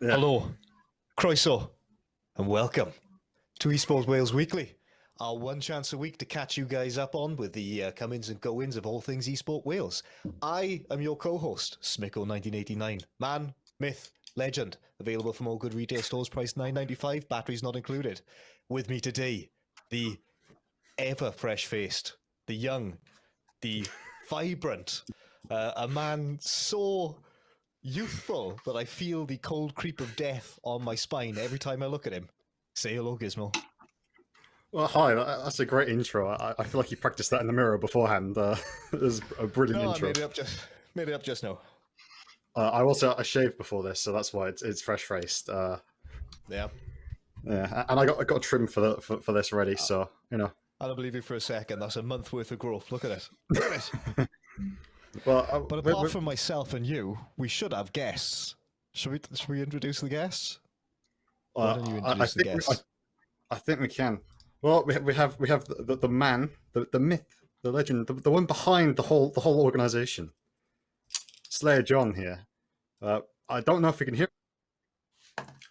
Yeah. Hello, Croeso, and welcome to Esports Wales Weekly, our one chance a week to catch you guys up on with the come-ins and go-ins of all things Esports Wales. I am your co-host, Smicko1989, man, myth, legend, available from all good retail stores, priced $9.95, batteries not included. With me today, the ever fresh-faced, the young, the vibrant, a man so youthful that I feel the cold creep of death on my spine every time I look at him. Say hello, Gizmo. Well, hi, that's a great intro. I feel like you practiced that in the mirror beforehand. It was a brilliant intro. I made it up just now. I shaved before this, so that's why it's fresh-faced. Yeah. Yeah, and I got a trim for this ready, so, you know. I don't believe you for a second. That's a month worth of growth. Look at it. Look at it. Well, But apart from myself and you, we should have guests. Should we introduce the guests? Why don't you introduce the guests? I think we can. Well, we have the man, the myth, the legend, the one behind the whole organization. SlayerJohn here. I don't know if you can hear.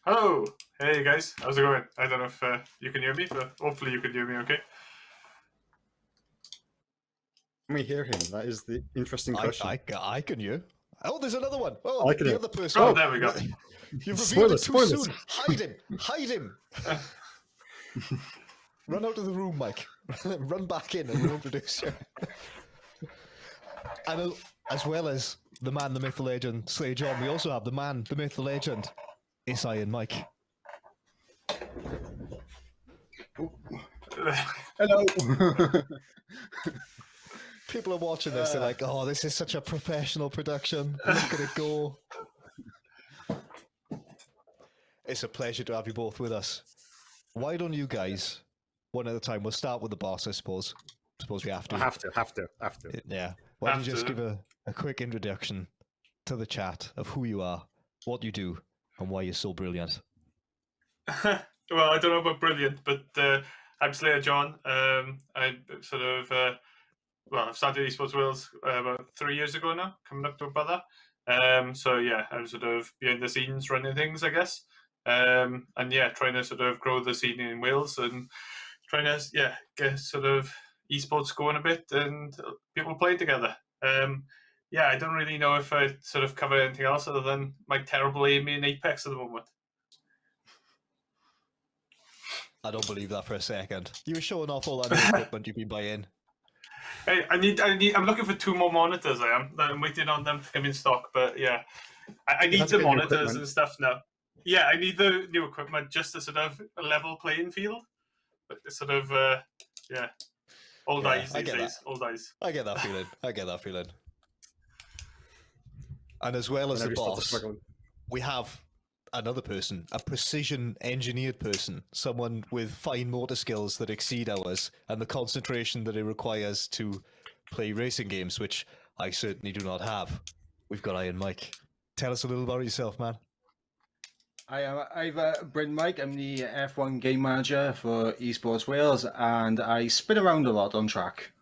Hello, hey guys, how's it going? I don't know if you can hear me, but hopefully you can hear me okay. Can we hear him? That is the interesting question. I can hear. Oh, there's another one. Oh, I can the hear. other person. Oh, there we go. You've revealed it too Spoilers. soon. Hide him. Hide him. Run out of the room, Mike. Run back in and we'll introduce you. And as well as the man, the myth, the legend, SlayerJohn, we also have the man, the myth, the legend, EsportsWales. Hello. People are watching this, they're like, oh, this is such a professional production. Look at it go. It's a pleasure to have you both with us. Why don't you guys, one at a time, we'll start with the boss, I suppose. Suppose we have to. Have to. Yeah. Why don't you just give a quick introduction to the chat of who you are, what you do, and why you're so brilliant? Well, I don't know about brilliant, but I'm SlayerJohn. I sort of, I've started Esports Wales about 3 years ago now, coming up to about that. So yeah, I'm sort of behind the scenes running things, I guess. And yeah, trying to sort of grow the scene in Wales and trying to get sort of esports going a bit and people playing together. Yeah, I don't really know if I sort of cover anything else other than my terrible aim in Apex at the moment. I don't believe that for a second. You were showing off all that new equipment you've been buying. Hey, I'm looking for 2 more monitors. I'm waiting on them to come in stock, but yeah, I need the monitors and stuff now. Yeah, I need the new equipment just to sort of a level playing field. But it's sort of old eyes these days. Old eyes. I get that feeling. And as well as the boss, we have another person, a precision engineered person, someone with fine motor skills that exceed ours and the concentration that it requires to play racing games, which I certainly do not have. We've got IvorBrynMike. Tell us a little about yourself, man. I am IvorBrynMike. I'm the F1 game manager for Esports Wales, and I spin around a lot on track.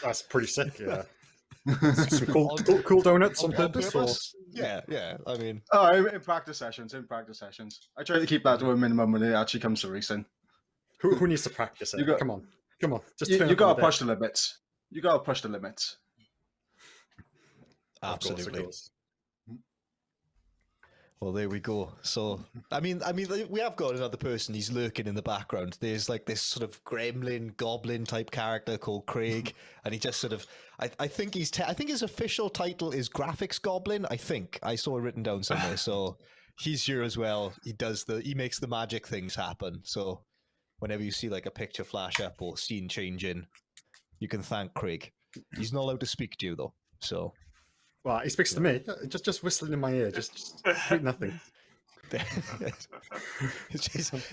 That's pretty sick. Yeah. Some cool donuts on purpose. Or... Yeah. I mean, in practice sessions. I try to keep that to a minimum when it actually comes to racing. Who needs to practice it? Come on. Just you got to push the limits. You got to push the limits. Absolutely. Of course. Well, there we go. So, I mean, we have got another person. He's lurking in the background. There's like this sort of gremlin, goblin type character called Craig, and he just sort of, I think I think his official title is graphics goblin. I think I saw it written down somewhere. So he's here as well. He makes the magic things happen. So whenever you see like a picture flash up or scene change in, you can thank Craig. He's not allowed to speak to you though. So. Well, he speaks to me. Just whistling in my ear. Just nothing.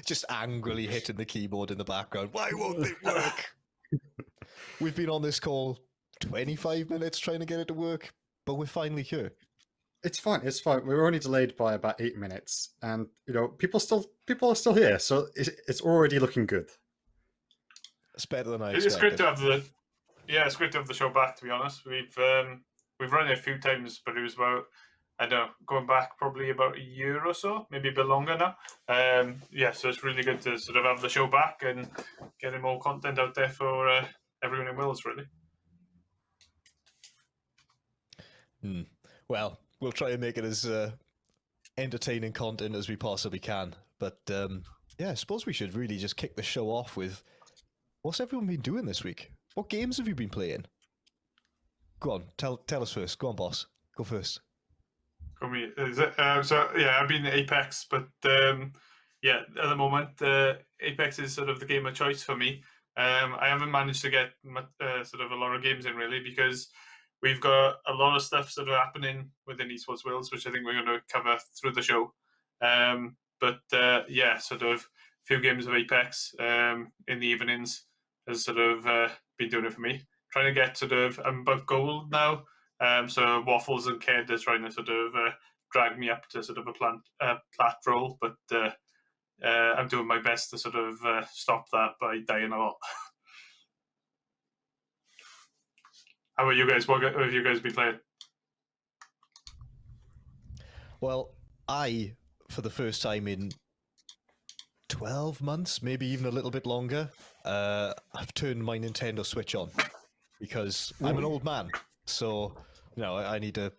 just angrily hitting the keyboard in the background. Why won't it work? We've been on this call 25 minutes trying to get it to work, but we're finally here. It's fine. We were only delayed by about 8 minutes, and people are still here, so it's already looking good. It's better than I expected. It's great to have the show back. To be honest, we've run it a few times, but it was about I don't know, going back probably about a year or so, maybe a bit longer now. So it's really good to sort of have the show back and getting more content out there for everyone in Wales, really. Well, we'll try and make it as entertaining content as we possibly can. But I suppose we should really just kick the show off with what's everyone been doing this week? What games have you been playing? Go on, tell us first. Go on, boss. Go first. For me, is it? I've been Apex, but at the moment, Apex is sort of the game of choice for me. I haven't managed to get sort of a lot of games in really because we've got a lot of stuff sort of happening within Esports Wales, which I think we're going to cover through the show. Sort of a few games of Apex in the evenings has sort of been doing it for me. Trying to get I'm about gold now. So Waffles and Ked are trying to sort of drag me up to sort of a plat role, but I'm doing my best to sort of stop that by dying a lot. How about you guys? What have you guys been playing? Well, I, for the first time in 12 months, maybe even a little bit longer, I've turned my Nintendo Switch on because I'm an old man. So, I need to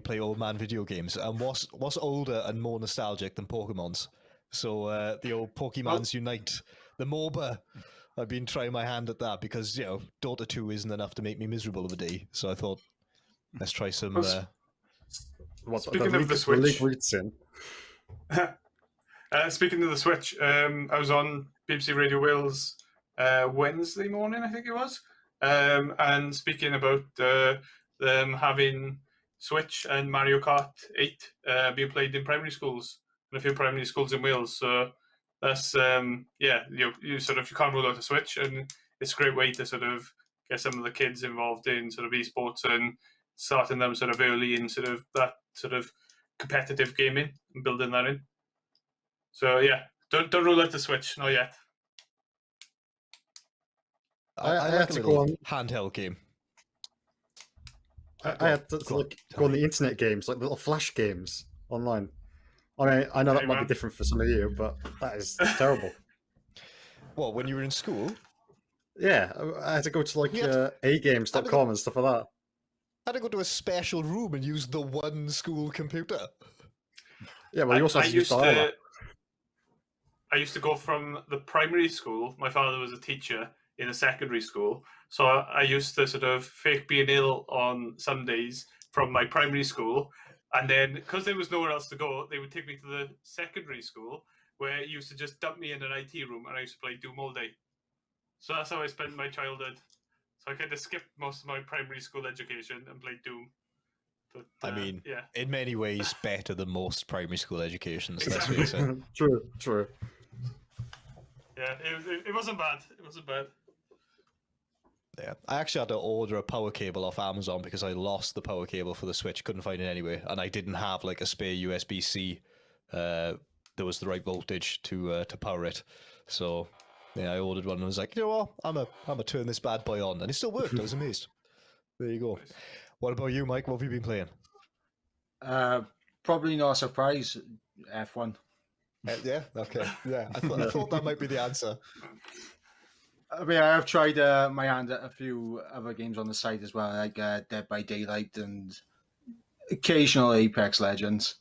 play old man video games. And what's older and more nostalgic than Pokemon's? So the old Pokemons Unite, the MOBA. I've been trying my hand at that because Dota 2 isn't enough to make me miserable of a day. So I thought, let's try some. Speaking of the Switch, speaking of the Switch, I was on BBC Radio Wales Wednesday morning, I think it was, and speaking about them having Switch and Mario Kart 8 being played in primary schools and a few primary schools in Wales. So that's you can't rule out a Switch, and it's a great way to sort of get some of the kids involved in sort of esports and starting them sort of early in sort of that sort of competitive gaming and building that in. So don't rule out the Switch, not yet. I like a little handheld game. I had to go on the internet games, like little flash games online. I mean, I know that might be different for some of you, but that is terrible. What, when you were in school? Yeah, I had to go to agames.com and stuff like that. I had to go to a special room and use the one school computer. Yeah, well, you also had to use dial-up. I used to go from the primary school. My father was a teacher in a secondary school. So I used to sort of fake being ill on Sundays from my primary school. And then, because there was nowhere else to go, they would take me to the secondary school where it used to just dump me in an IT room and I used to play Doom all day. So that's how I spent my childhood. So I kind of skipped most of my primary school education and played Doom. But, in many ways, better than most primary school educations. Exactly. Let's face it. True. Yeah, it wasn't bad. It wasn't bad. Yeah, I actually had to order a power cable off Amazon because I lost the power cable for the Switch, couldn't find it anywhere, and I didn't have like a spare USB-C that was the right voltage to power it. So I ordered one and was like, you know what, I'm a turn this bad boy on, and it still worked. I was amazed. There you go. Nice. What about you, Mike? What have you been playing? Probably not a surprise. F1. Yeah. Okay. Yeah, I thought that might be the answer. I mean, I have tried my hand at a few other games on the site as well, like Dead by Daylight and occasional Apex Legends.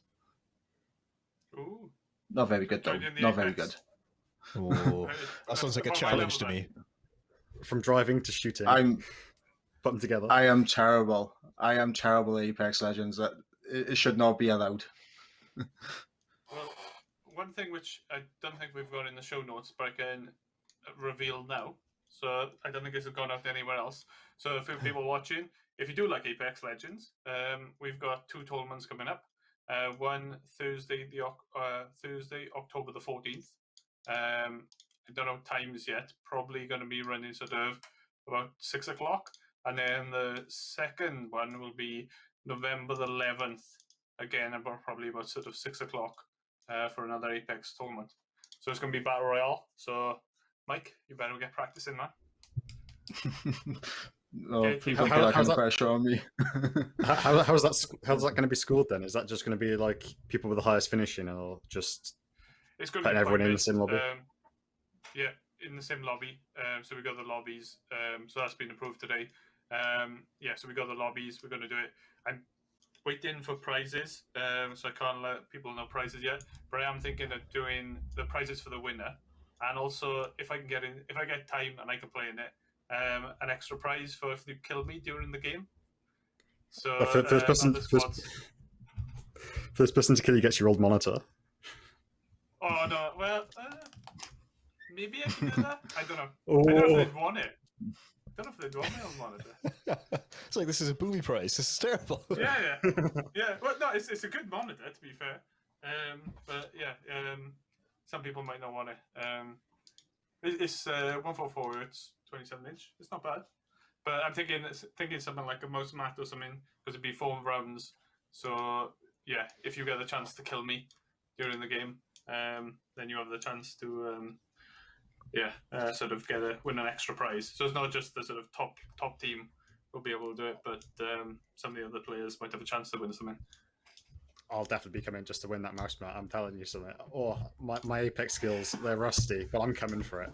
Ooh. Not very good, though. Not very good. Ooh. That sounds like a challenge to me. From driving to shooting. Put them together. I am terrible. At Apex Legends. It should not be allowed. Well, one thing which I don't think we've got in the show notes, but I can reveal now. So I don't think this has gone out anywhere else. So for people watching, if you do like Apex Legends, we've got 2 tournaments coming up. One Thursday, October the 14th. I don't know times yet. Probably going to be running sort of about 6 o'clock. And then the second one will be November the 11th. Again, probably about sort of 6 o'clock for another Apex tournament. So it's going to be Battle Royale. So, Mike, you better get practicing, man. Oh, Yeah, people how- put that how's kind of that- pressure on me. How's that going to be scored then? Is that just going to be like people with the highest finishing, or just It's going to putting be everyone in the private, same lobby? Yeah, in the same lobby. So we got the lobbies. So that's been approved today. Yeah, so we got the lobbies. We're going to do it. I'm waiting for prizes. So I can't let people know prizes yet. But I am thinking of doing the prizes for the winner, and also if I get time and I can play in it, an extra prize for if you kill me during the game. So The first person, other squads. first person to kill you gets your old monitor. Oh no! Well, maybe I can do that. I don't know. Oh, I don't know if they'd want it. I don't know if they'd want me on monitor. It's like, this is a booby prize. This is terrible. Yeah. Well, no, it's a good monitor to be fair. But yeah, some people might not want it. It's 144. It's 27-inch. It's not bad. But I'm thinking something like a mouse mat or something, because it'd be 4 rounds. So yeah, if you get the chance to kill me during the game, then you have the chance to sort of win an extra prize. So it's not just the sort of top team will be able to do it, but some of the other players might have a chance to win something. I'll definitely be coming just to win that mouse mat. I'm telling you something. Oh, my Apex skills, they're rusty, but I'm coming for it.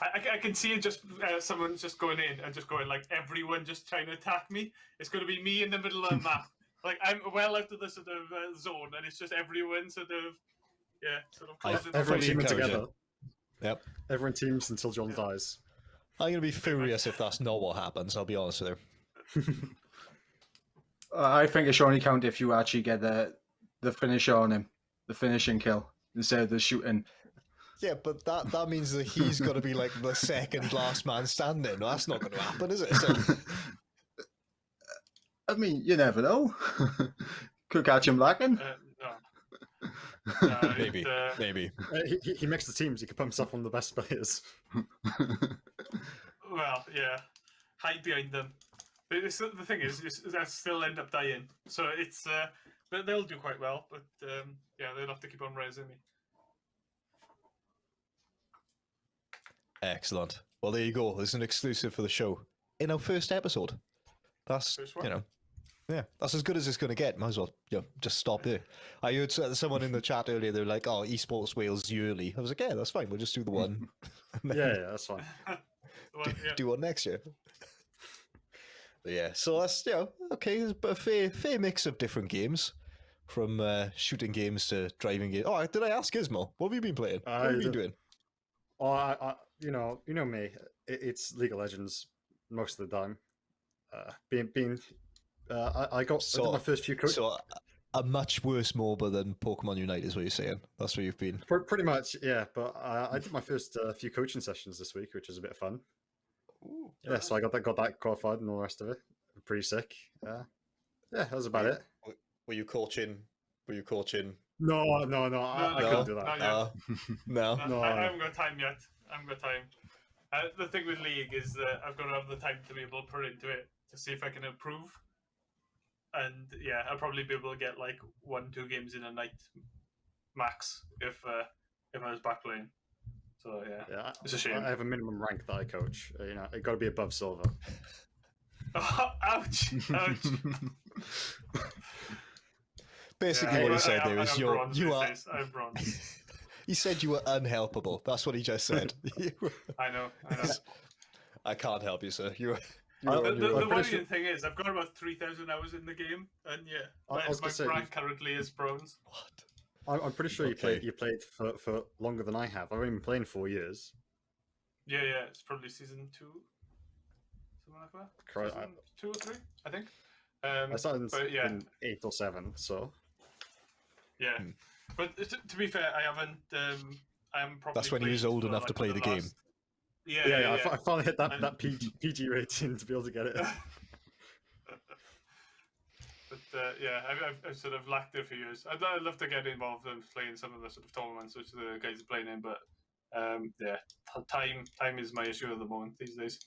I can see it just someone just going in and just going like everyone just trying to attack me. It's going to be me in the middle of the map. Like I'm well out of the sort of zone, and it's just everyone sort of closing. Everyone fully teaming encourage together. it. Yep. Everyone teams until John dies. I'm going to be furious if that's not what happens, I'll be honest with you. I think it should only count if you actually get the finisher on him, the finishing kill, instead of the shooting. Yeah, but that means that he's got to be like the second last man standing. Well, that's not going to happen, is it? So, I mean, you never know. Could catch him lacking. No, maybe. Maybe. He makes the teams. He could put himself on the best players. Well, yeah, hide behind them. The thing is, they'll still end up dying. So it's they'll do quite well, but yeah, they'll have to keep on raising me. Excellent. Well, there you go. There's an exclusive for the show in our first episode. That's, First one. you know, yeah, that's as good as it's going to get. Might as well, just stop there. I heard someone in the chat earlier, they were like, oh, Esports Wales yearly. I was like, yeah, that's fine. We'll just do the one. And then Yeah, that's fine. do one next year. But yeah, so that's, okay, there's a fair mix of different games, from shooting games to driving games. Oh, did I ask Gizmo? What have you been playing? What have you been doing? Oh, you know me. It's League of Legends most of the time. I did my first few coaches. So a much worse MOBA than Pokemon Unite is what you're saying. That's where you've been. Pretty much, yeah. But I did my first few coaching sessions this week, which was a bit of fun. Ooh, Yeah, so I got that qualified and all the rest of it. Pretty sick. Yeah, that was about it. Were you coaching? No, I couldn't do that. not yet. No. No. I haven't got time yet. I haven't got time. The thing with League is that I've got to have the time to be able to put into it to see if I can improve. And yeah, I'll probably be able to get like 1-2 games in a night max if I was back playing. So yeah, it's a shame. I have a minimum rank that I coach. It got to be above silver. Oh, ouch! Ouch! Basically, Yeah, what he said there is you are. I'm bronze. He said you were unhelpable. That's what he just said. I know. I can't help you, sir. You're The on your own. worrying thing is, I've got about 3,000 hours in the game, and yeah, I was my gonna say, rank currently is bronze. What? I'm pretty sure Okay. you played for longer than I have. I've only been playing 4 years. Yeah, it's probably season 2, something like that. Correct. Season 2 or 3, I think. I started but yeah. in 8 or 7, so Yeah, but to be fair, I haven't. I'm probably. That's when he was played old for, enough to play the game. Yeah. I finally hit I'm- that PG rating to be able to get it. But yeah, I've sort of lacked it for years. I'd love to get involved in playing some of the sort of tournaments which the guys are playing in, but yeah, time is my issue at the moment these days.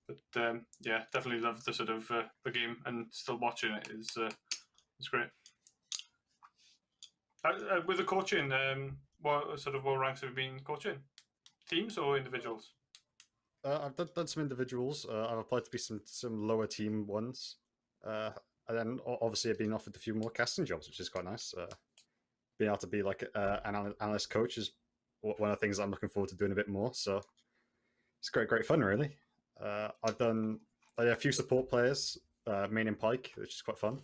But yeah, definitely love the sort of the game, and still watching it is great. With the coaching, what ranks have you been coaching? Teams or individuals? I've done some individuals. I've applied to be some lower team ones, and then obviously I've been offered a few more casting jobs, which is quite nice. Being able to be like an analyst coach is one of the things I'm looking forward to doing a bit more. So it's great fun, really. I've done a few support players, main in Pike, which is quite fun.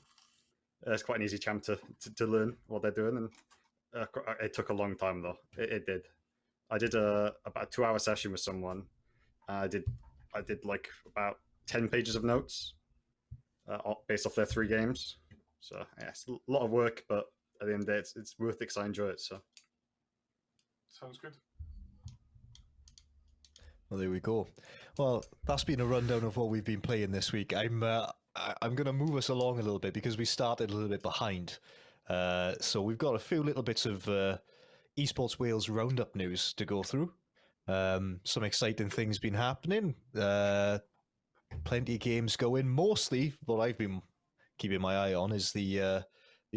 It's quite an easy champ to learn what they're doing, and it took a long time though. It did. I did about a 2-hour session with someone. I did like about 10 pages of notes based off their 3 games. So yeah, it's a lot of work, but at the end of the day, it's worth it because I enjoy it. So Sounds good. Well, there we go. Well, that's been a rundown of what we've been playing this week. I'm going to move us along a little bit because we started a little bit behind. So we've got a few little bits of Esports Wales roundup news to go through. Some exciting things been happening. Plenty of games going. Mostly what I've been keeping my eye on is the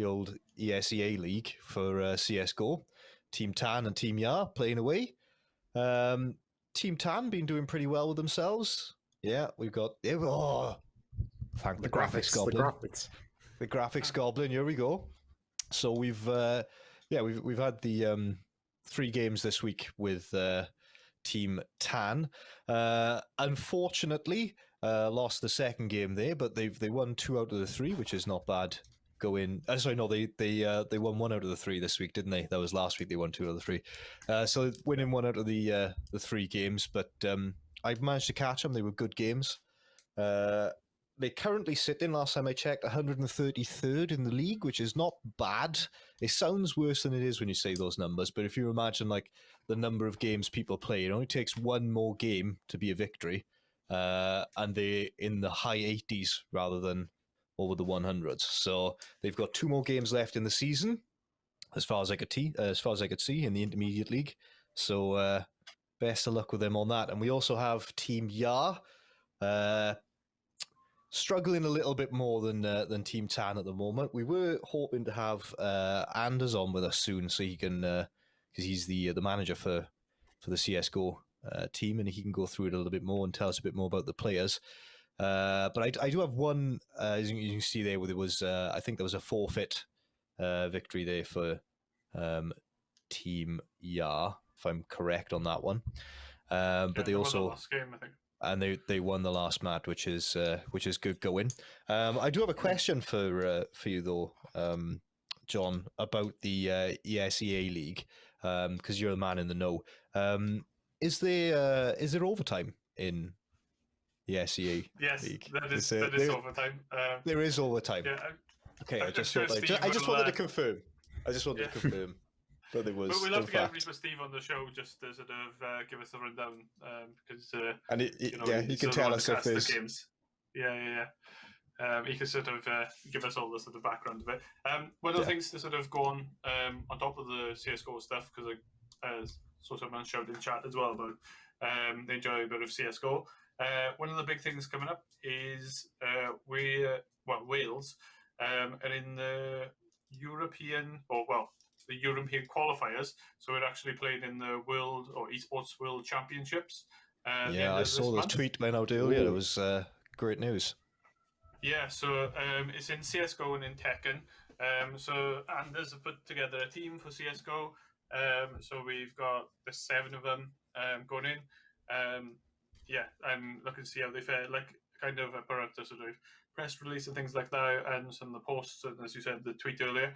old ESEA League for CSGO. Team Tan and Team Yar playing away. Team Tan been doing pretty well with themselves. Yeah, we've got... Oh, thank the graphics goblin. The graphics goblin, here we go. So we've had the 3 games this week with Team Tan. Unfortunately, lost the second game there, but they won 2 out of the 3, which is not bad. They won 1 out of the 3 this week, didn't they? That was last week. They won 2 out of the 3. So winning 1 out of the 3 games, but I've managed to catch them. They were good games. They currently sit in, last time I checked, 133rd in the league, which is not bad. It sounds worse than it is when you say those numbers, but if you imagine like the number of games people play, it only takes 1 more game to be a victory, and they're in the high 80s rather than over the 100s. So they've got 2 more games left in the season, as far as I could see in the intermediate league. So best of luck with them on that. And we also have Team Yar, struggling a little bit more than Team Tan at the moment. We were hoping to have Anders on with us soon, so he can, because he's the manager for the CSGO team, and he can go through it a little bit more and tell us a bit more about the players. But I do have one, as you can see there, where there was, I think there was a forfeit victory there for Team Yar, if I'm correct on that one. But they also... the last game, I think. And they won the last match, which is good going. I do have a question for you though, John, about the ESEA League, because you're the man in the know. Is there overtime in the ESEA League? Yes, that is overtime. There is overtime. Yeah, okay, I just wanted to confirm. But it was. But we'll have to get Reaper Steve on the show just to sort of give us a rundown, because he can tell us if there's games. Yeah. He can sort of give us all the sort of background of it. One of the things to sort of go on top of the CSGO stuff, because I sort of showed in chat as well about they enjoy a bit of CSGO. One of the big things coming up is Wales are in the European the European qualifiers, so we're actually playing in the World or Esports World Championships. I saw the tweet went out earlier. It was great news. Yeah, so it's in CSGO and in Tekken. So Anders have put together a team for CSGO. So we've got the 7 of them going in. I'm looking to see how they fare. Like, kind of put out the sort of press release and things like that, and some of the posts, and as you said, the tweet earlier.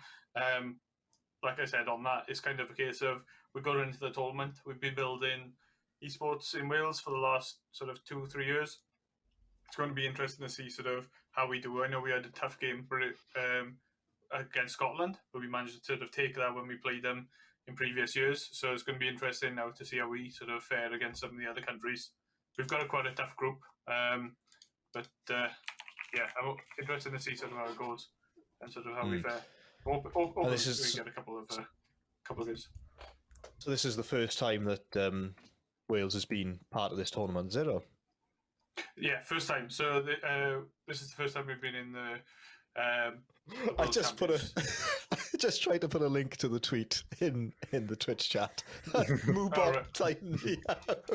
Like I said, on that, it's kind of a case of we got into the tournament. We've been building esports in Wales for the last sort of 2 or 3 years. It's going to be interesting to see sort of how we do. I know we had a tough game for it against Scotland, but we managed to sort of take that when we played them in previous years. So it's going to be interesting now to see how we sort of fare against some of the other countries. We've got quite a tough group, but I'm interested to see sort of how it goes and sort of how we fare. Hopefully we get a couple of games. So this is the first time that Wales has been part of this tournament, is it? Or? Yeah, first time. So this is the first time we've been in the. I just put just tried to put a link to the tweet in the Twitch chat. Moobot Alright. tighten me out.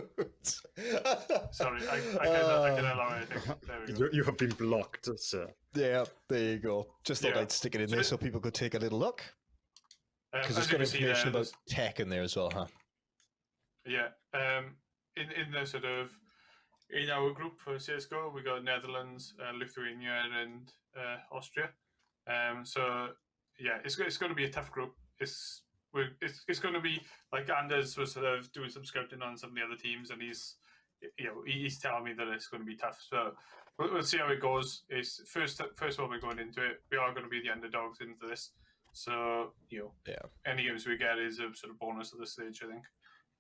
Sorry, I can allow anything. There we go. You have been blocked, sir. Yeah, there you go. Just thought Yeah. I'd stick it in So there it- so people could take a little look. Because As it's you got can see there, information about there's- tech in there as well, huh? Yeah. In the sort of in our group for CSGO, we got Netherlands, Lithuania, and Austria. So yeah, it's going to be a tough group. It's going to be like Anders was sort of doing some scouting on some of the other teams, and he's telling me that it's going to be tough. So we'll see how it goes. It's first of all, we're going into it. We are going to be the underdogs into this. So Yeah. any games we get is a sort of bonus at this stage, I think.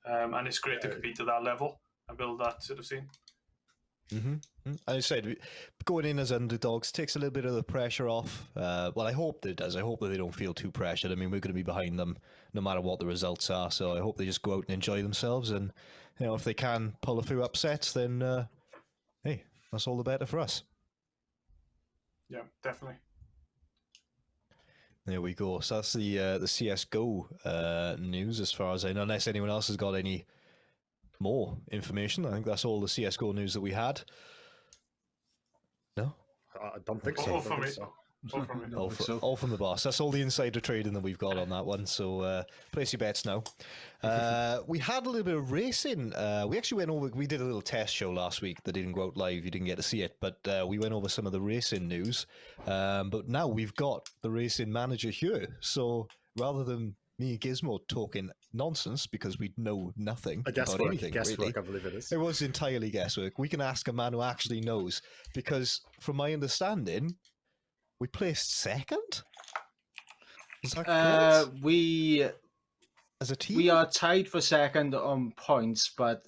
And it's great to compete at that level and build that sort of scene. I said going in as underdogs takes a little bit of the pressure off. Well, I hope that it does. I hope that they don't feel too pressured. I mean, we're going to be behind them no matter what the results are. So I hope they just go out and enjoy themselves. And if they can pull a few upsets, then hey, that's all the better for us. Yeah, definitely. There we go. So that's the CSGO news as far as I know. Unless anyone else has got any more information, I think that's all the CSGO news that we had. No? I don't think All so. from me. So. All from me. All from the boss. That's all the insider trading that we've got on that one. So place your bets now. We had a little bit of racing. We actually went over. We did a little test show last week that didn't go out live. You didn't get to see it, but we went over some of the racing news. But now we've got the racing manager here. So rather than me and Gizmo talking nonsense because we know nothing A about guesswork, anything, guesswork, really. I believe it is. It was entirely guesswork. We can ask a man who actually knows, because from my understanding, we placed second. Is that correct? We As a team? we are tied for second on points, but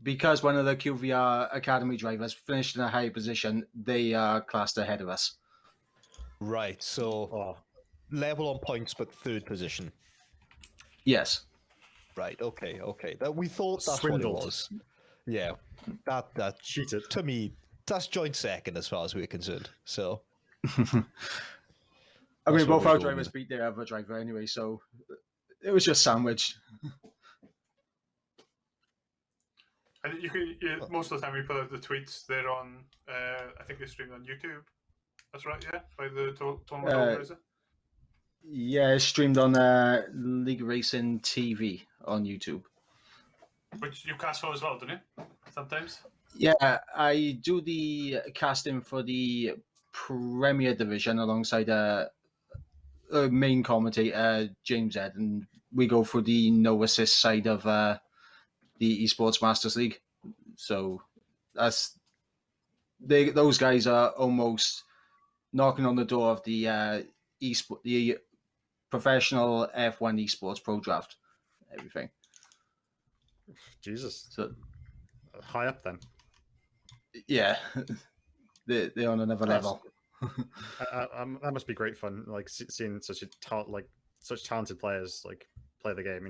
because one of the QVR academy drivers finished in a high position, they are classed ahead of us. Right, so Oh, level on points, but third position. Yes. Right, okay. That we thought that's Swindled. what it was. Yeah, that cheated. to me, that's joint second as far as we're concerned. So I That's mean, what both we're our going drivers with. beat their other driver anyway, so it was just sandwiched. And you can most of the time we put out the tweets. They're on. I think they're streamed on YouTube. That's right. Yeah, by the tournament organizer. Yeah, it's streamed on League Racing TV on YouTube. Which you cast for as well, don't you? Sometimes. Yeah, I do the casting for the Premier Division alongside a main commentator, James Ed, and we go for the no assist side of the Esports Masters League. So those guys are almost knocking on the door of the the professional F1 Esports Pro Draft. Everything. Jesus. So High up then. yeah, they're on another level. That must be great fun, like seeing such such talented players like play the game.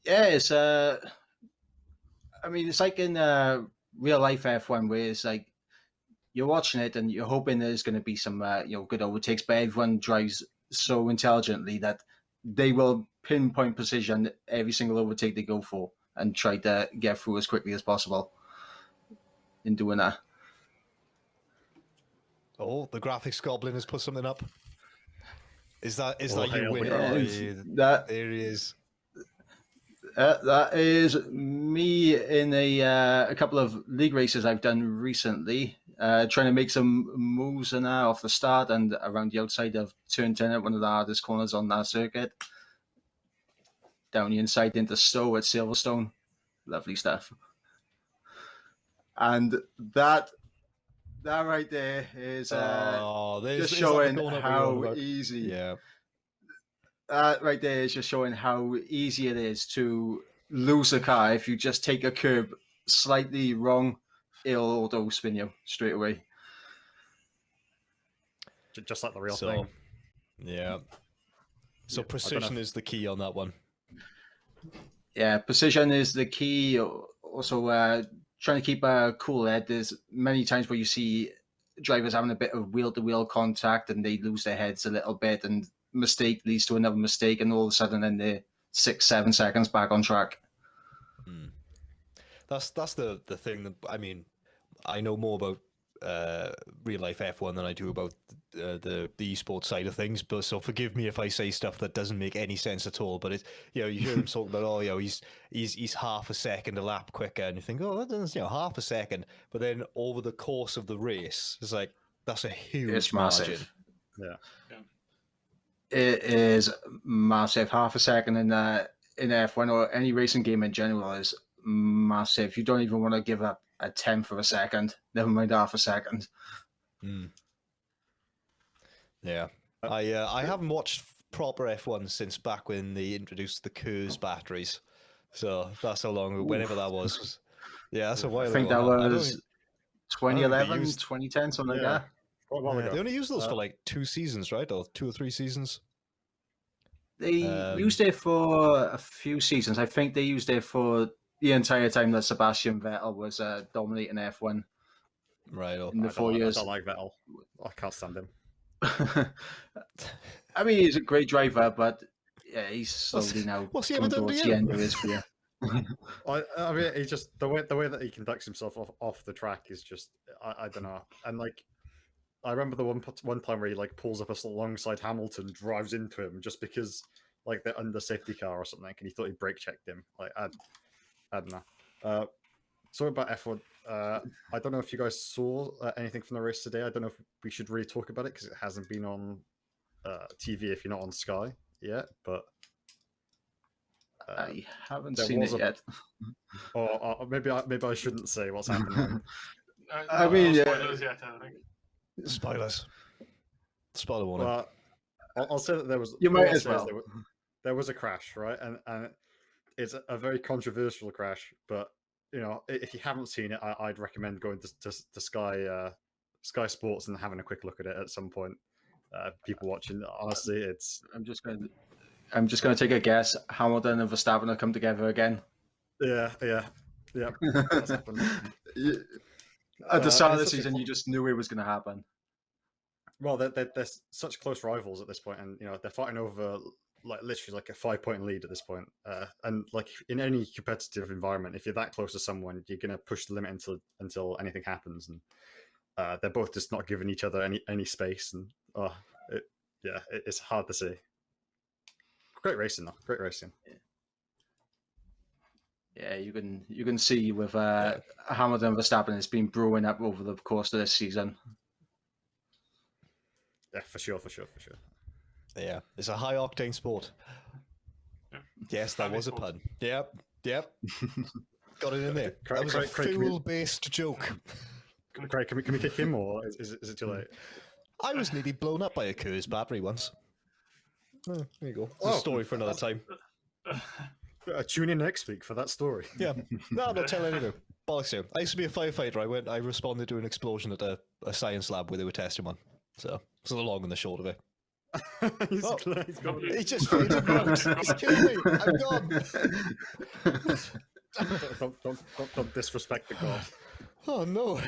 Yeah, it's I mean, it's like in real life F1 where it's like you're watching it and you're hoping there's going to be some good overtakes, but everyone drives so intelligently that they will pinpoint precision every single overtake they go for and try to get through as quickly as possible in doing that. oh, the graphics goblin has put something up. Is that Oh, you hell, winning? yeah. That There he is. that is me in a couple of league races I've done recently, trying to make some moves and off the start and around the outside of turn 10 at one of the hardest corners on that circuit. Down the inside into Stowe at Silverstone. Lovely stuff. And that right there is there's just showing donut we were on how about. easy. Yeah. That right there is just showing how easy it is to lose a car if you just take a curb slightly wrong. It'll auto spin you straight away. Just like the real So, thing. yeah. So Yeah, precision is the key on that one. Yeah, precision is the key. Also, trying to keep a cool head. There's many times where you see drivers having a bit of wheel-to-wheel contact and they lose their heads a little bit, and mistake leads to another mistake, and all of a sudden then they're 6-7 seconds back on track. That's the thing that, I mean, I know more about real life F1 than I do about the esports side of things, but so forgive me if I say stuff that doesn't make any sense at all. But it's, you hear them talk about, he's half a second a lap quicker, and you think, oh, that's half a second, but then over the course of the race, it's like that's a huge margin. Massive. Yeah. It is massive. Half a second in F1 or any racing game in general is massive. You don't even want to give up a tenth of a second, never mind half a second. Yeah, I haven't watched proper F1 since back when they introduced the Kurz batteries, so that's how long. Whenever that was. Yeah, that's a while ago. I think that was 2011, used... 2010, something like that. Quite a while ago. They only used those for like 2 seasons, right, or 2 or 3 seasons. They used it for a few seasons. I think they used it for the entire time that Sebastian Vettel was dominating F1. Right. In the 4 years. I don't like Vettel. I can't stand him. I mean, he's a great driver, but yeah, he's slowly now going towards the end of his career. I mean, he just the way that he conducts himself off the track is just I don't know. And like, I remember the one time where he like pulls up alongside Hamilton, drives into him just because like they're under safety car or something, and he thought he brake checked him. Like I don't know. Sorry about F1. I don't know if you guys saw anything from the race today. I don't know if we should really talk about it because it hasn't been on TV if you're not on Sky yet. But I haven't seen it yet. Or maybe I shouldn't say what's happening. I mean, spoilers yet, I think. Spoilers. Spoiler warning. Well, I'll say that there was. You might as well. There was a crash, right? And it's a very controversial crash, but if you haven't seen it, I'd recommend going to Sky Sports and having a quick look at it at some point. People watching, honestly, it's. I'm just going to take a guess. Hamilton and Verstappen have come together again. Yeah. That's happened. At the start of the season, you just knew it was going to happen. Well, they're such close rivals at this point, and they're fighting over like literally like a 5-point lead at this point. And like in any competitive environment, if you're that close to someone, you're gonna push the limit until anything happens. And they're both just not giving each other any space. And it's hard to see. Great racing though. Great racing. Yeah, you can see with Hamilton and Verstappen, it's been brewing up over the course of this season. Yeah, for sure. Yeah, it's a high octane sport. Yeah. Yes, that was a pun. Yep. Got it in there. That was a fuel-based joke. Craig, can we kick him, or is it too late? I was nearly blown up by a Kurz battery once. Oh, there you go. It's a story for another time. Tune in next week for that story. Yeah. No, I'm not telling anything. Bollocks to. I used to be a firefighter. I responded to an explosion at a science lab where they were testing one. So it's the long and the short of it. He just faded out. He's killed me. I'm gone. Don't disrespect the god. Oh no!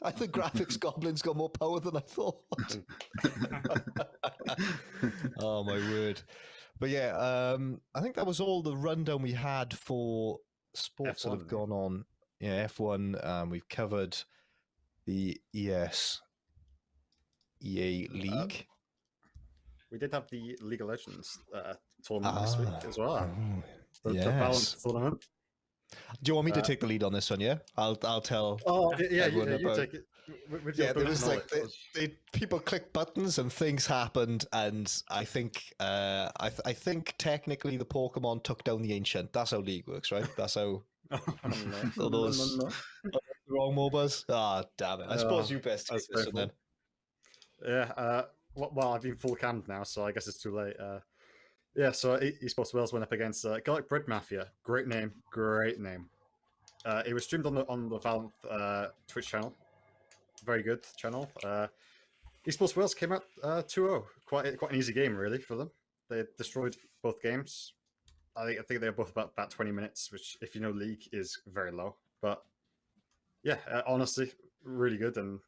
I think graphics goblin's got more power than I thought. Oh my word! But yeah, I think that was all the rundown we had for sports that have gone on. Yeah, F1. We've covered the ESEA League. We did have the League of Legends tournament this week as well. The Valanth tournament. Do you want me to take the lead on this one? Yeah, I'll tell. Oh yeah, you take it. Yeah, there was like people clicked buttons and things happened, and I think I think technically the Pokemon took down the Ancient. That's how League works, right? That's how. Those wrong MOBAs. Ah, damn it! I suppose you best take this one then. Yeah. Well, I've been full cammed now, so I guess it's too late. Yeah, so Esports Wales went up against Garlic Bread Mafia. Great name. It was streamed on the Valanth Twitch channel. Very good channel. Esports Wales came out 2-0. Quite an easy game, really, for them. They destroyed both games. I think they were both about 20 minutes, which, if you know League, is very low. But yeah, honestly, really good. And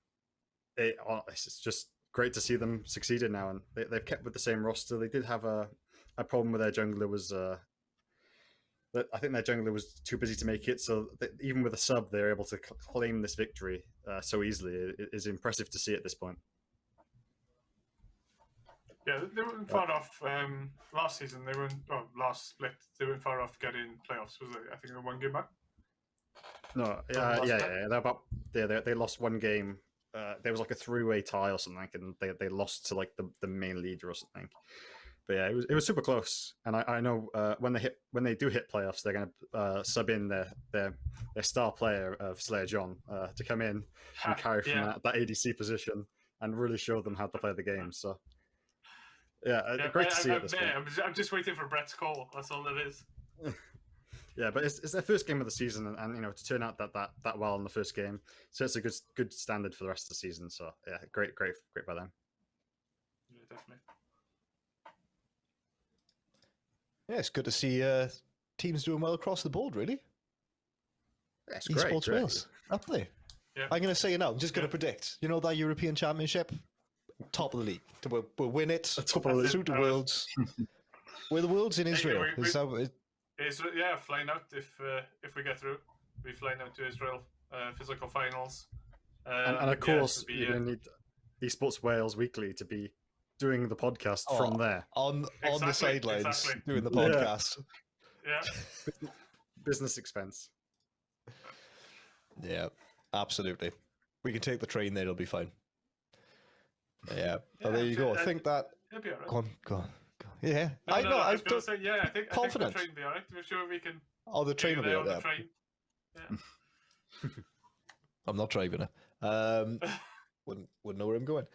It's just great to see them succeeded now, and they've kept with the same roster. They did have a problem with their jungler was I think their jungler was too busy to make it. So even with a sub, they're able to claim this victory so easily. It is impressive to see at this point. Yeah, they weren't far off last season. They weren't last split. They weren't far off getting playoffs. Was it? I think they were 1 game back. No, they lost 1 game. There was like a 3-way tie or something, and they lost to like the main leader or something. But yeah, it was super close. And I know when they do hit playoffs, they're gonna sub in their star player of SlayerJohn to come in and carry from that ADC position and really show them how to play the game. So great to see at this point. I'm just waiting for Brett's call. That's all it is. Yeah, but it's their first game of the season, and you know, to turn out that well in the first game, so it's a good standard for the rest of the season. So yeah, great by them. Yeah, definitely. Yeah, it's good to see teams doing well across the board, really. Yeah, it's Esports great. Wales, up there. Yeah. I'm going to say it now. I'm just going to predict. You know that European Championship? Top of the league. We'll win it. Top of the league. Through the Worlds. We're the Worlds in Israel. Flying out if we get through. We're flying out to Israel, physical finals. And of course, you're going to need Esports Wales Weekly to be doing the podcast from there. On the sidelines, doing the podcast. Yeah. Business expense. Yeah, absolutely. We can take the train there, it'll be fine. Yeah. Oh, there you go. I think that... It'll be all right. Go on. Yeah. I was going to say, I think the train will be all right. We're sure we can... Oh, the train will be all right. Yeah. I'm not driving it. Wouldn't know where I'm going.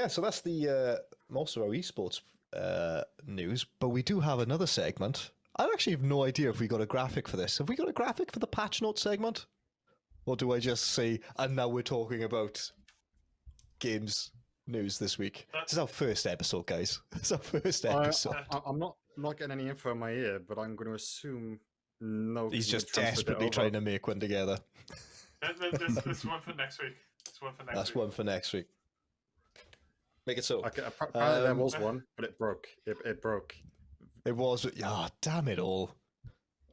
So that's the most of our esports news, but we do have another segment. I actually have no idea if we got a graphic for this. Have we got a graphic for the patch note segment? Or do I just say, and now we're talking about games news this week? This is our first episode, guys. It's our first episode. I'm not getting any info in my ear, but I'm going to assume no. He's just desperately trying to make one together. This one for next week. That's one for next week. Make it so. Okay, apparently there was one, but it broke. It broke. It was. Damn it all.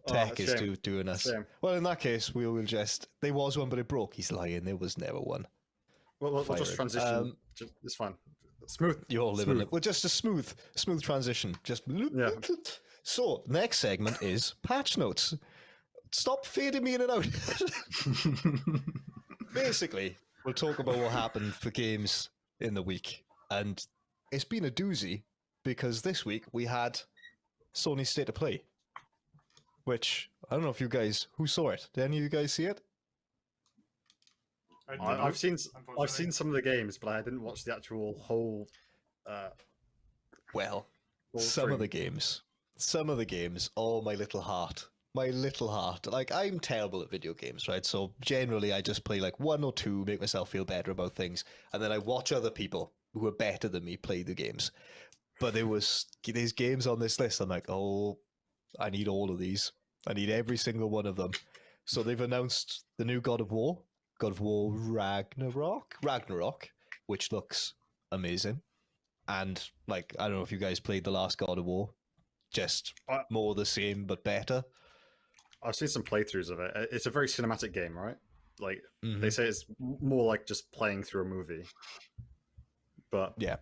Tech is doing us. Shame. Well, in that case, we will just... There was one, but it broke. He's lying. There was never one. We'll just transition. It's fine. Smooth. You're all living it. Well, just a smooth transition. Just... Yeah. So, next segment is patch notes. Stop fading me in and out. Basically, we'll talk about what happened for games in the week. And it's been a doozy because this week we had Sony State of Play, which I don't know if you guys, who saw it? Did any of you guys see it? I've seen some of the games, but I didn't watch the actual whole. Some of the games. Oh, my little heart. Like, I'm terrible at video games, right? So generally, I just play like 1 or 2, make myself feel better about things, and then I watch other people who are better than me play the games. But there's games on this list. I'm like, oh, I need all of these. I need every single one of them. So they've announced the new God of War Ragnarok, which looks amazing. And like, I don't know if you guys played the last God of War, just more the same but better. I've seen some playthroughs of it. It's a very cinematic game, right? Like they say, it's more like just playing through a movie. But yeah,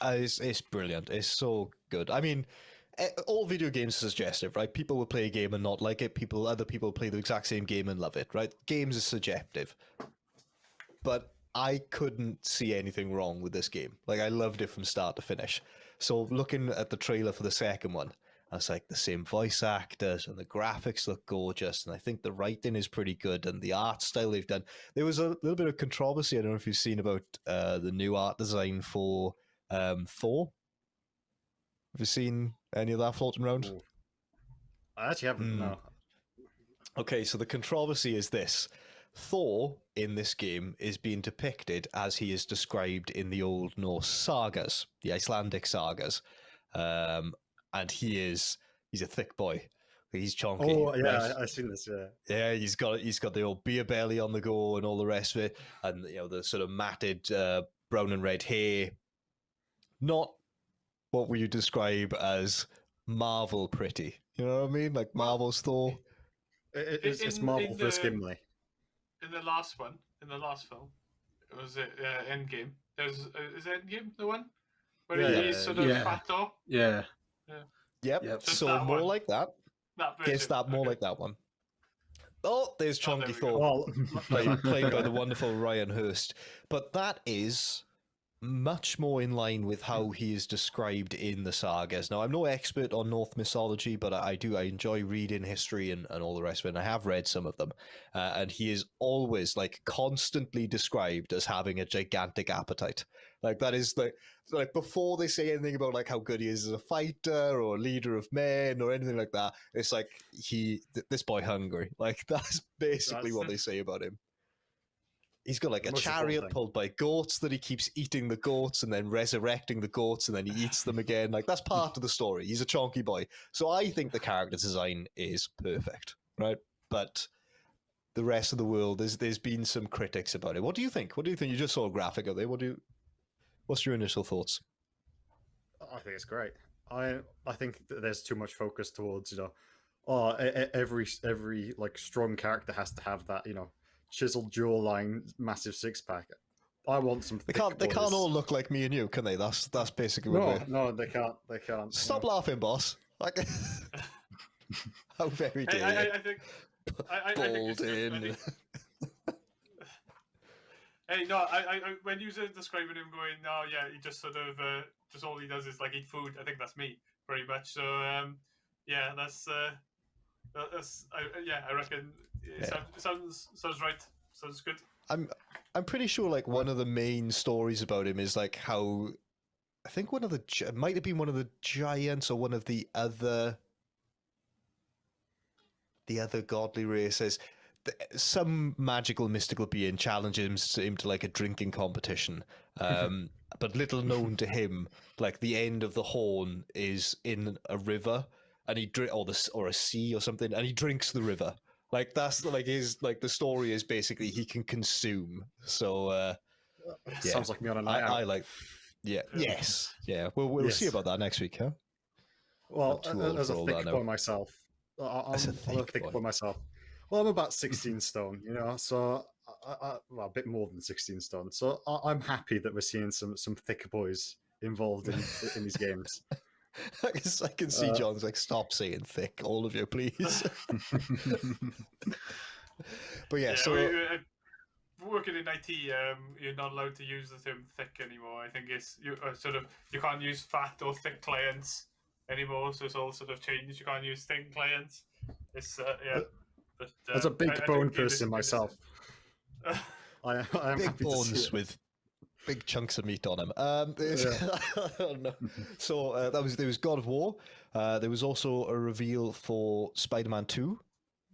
it's brilliant. It's so good. I mean, all video games are suggestive, right? People will play a game and not like it. Other people play the exact same game and love it, right? Games are subjective. But I couldn't see anything wrong with this game. Like, I loved it from start to finish. So looking at the trailer for the second one, I was like, the same voice actors and the graphics look gorgeous, and I think the writing is pretty good, and the art style they've done. There was a little bit of controversy. I don't know if you've seen about the new art design for Thor. Have you seen any of that floating around? Ooh. I actually haven't. No. Okay, so the controversy is this: Thor in this game is being depicted as he is described in the Old Norse sagas, the Icelandic sagas. And he's a thick boy He's chonky. Oh yeah, right? I've seen this. Yeah, Yeah, he's got the old beer belly on the go and all the rest of it, and the sort of matted brown and red hair. Not what would you describe as Marvel pretty. You know what I mean? Like Marvel's Thor. it's Marvel vs. Gimli. In the last one, in the last film, was it Endgame? Is Endgame the one where he's sort of fat Thor? Yeah. Yep. Just So that more one. like that. That version. Guess that more like that one. Oh, there's Oh, there Chonky we go. Thor, Well, played by the wonderful Ryan Hurst. But that is much more in line with how he is described in the sagas. Now, I'm no expert on Norse mythology, but I enjoy reading history and all the rest of it, and I have read some of them. And he is always, like, constantly described as having a gigantic appetite. Like, that is, like before they say anything about, like, how good he is as a fighter or a leader of men or anything like that, it's like, this boy hungry. Like, that's basically what they say about him. He's got like a chariot pulled by goats that he keeps eating the goats and then resurrecting the goats and then he eats them again. Like, that's part of the story. He's a chonky boy. So I think the character design is perfect, right? But the rest of the world, there's been some critics about it. What do you think? What do you think? You just saw a graphic of it. What's your initial thoughts? I think it's great. I think that there's too much focus towards every like strong character has to have that chiseled jawline, massive six pack. I want some. They can't all look like me and you, can they? That's basically what no, they can't. They can't. Stop laughing, boss. Like, how very dare I think. I Bald think in. Hey, no, I when you were describing him going, oh yeah, he just sort of just all he does is like eat food. I think that's me very much. So yeah, that's I reckon it sounds right. Sounds good. I'm pretty sure like one of the main stories about him is like how I think it might have been one of the giants or one of the other godly races. Some magical mystical being challenges him to like a drinking competition. But little known to him, like the end of the horn is in a river, and he or a sea or something, and he drinks the river. Like that's like the story is basically he can consume. So sounds like me on a night out. I like yes. We'll see about that next week, huh? Well, as a thick boy myself, I'm a thick boy myself. Well, I'm about 16 stone, so well, a bit more than 16 stone. So I'm happy that we're seeing some thicker boys involved in these games. I can see John's like, stop saying thick, all of you, please. But yeah, so working in IT, you're not allowed to use the term thick anymore. I think it's you can't use fat or thick clients anymore. So it's all sort of changed. You can't use thin clients. It's But, as a big bone person myself, I am big happy bones to see it. with big chunks of meat on them. I don't know. So there was God of War. There was also a reveal for Spider-Man 2,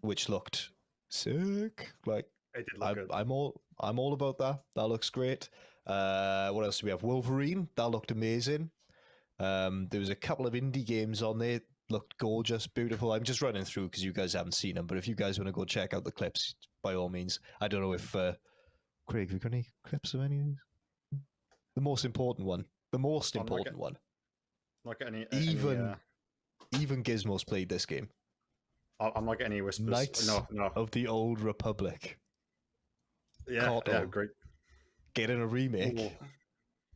which looked sick. Like It did look good. I'm all about that. That looks great. What else do we have? Wolverine. That looked amazing. There was a couple of indie games on there. Looked gorgeous, beautiful. I'm just running through because you guys haven't seen them. But if you guys want to go check out the clips, by all means. I don't know if Craig, have you got any clips of any of these? The most important one. Like any even Gizmo's played this game. I'm not getting any whispers. Knights No. of the Old Republic. Yeah, great. Getting a remake, Ooh.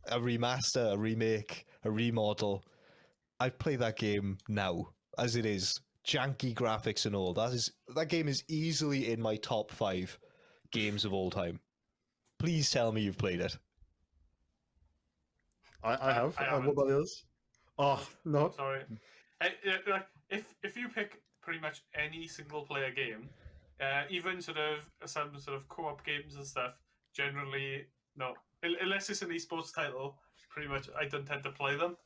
a remaster, a remake, a remodel. I'd play that game now, as it is. Janky graphics and all. That game is easily in my top 5 games of all time. Please tell me you've played it. I have. What about the others? Oh no. Sorry. Hey, like if you pick pretty much any single player game, even sort of some sort of co-op games and stuff, generally no, unless it's an esports title, pretty much I don't tend to play them.